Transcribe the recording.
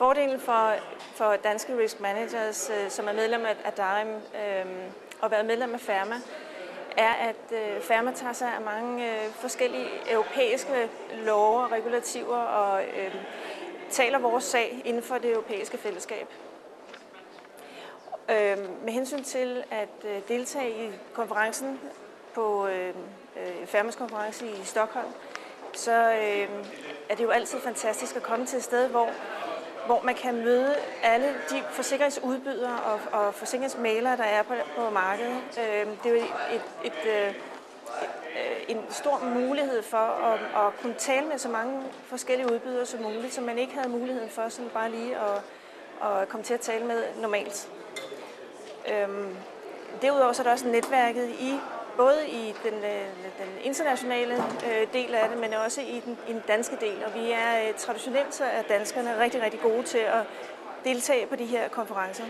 Fordelen for danske risk managers, som er medlem af DARIM og været medlem af FERMA, er, at FERMA tager sig af mange forskellige europæiske love og regulativer og taler vores sag inden for det europæiske fællesskab. Med hensyn til at deltage i konferencen på FERMAs konference i Stockholm, så er det jo altid fantastisk at komme til et sted, hvor man kan møde alle de forsikringsudbydere og forsikringsmæglere, der er på markedet. Det er jo en stor mulighed for at kunne tale med så mange forskellige udbydere som muligt, som man ikke havde muligheden for sådan bare lige at komme til at tale med normalt. Derudover så er der også netværket både i den internationale del af det, men også i den danske del. Og vi er traditionelt så er danskerne rigtig, rigtig gode til at deltage på de her konferencer.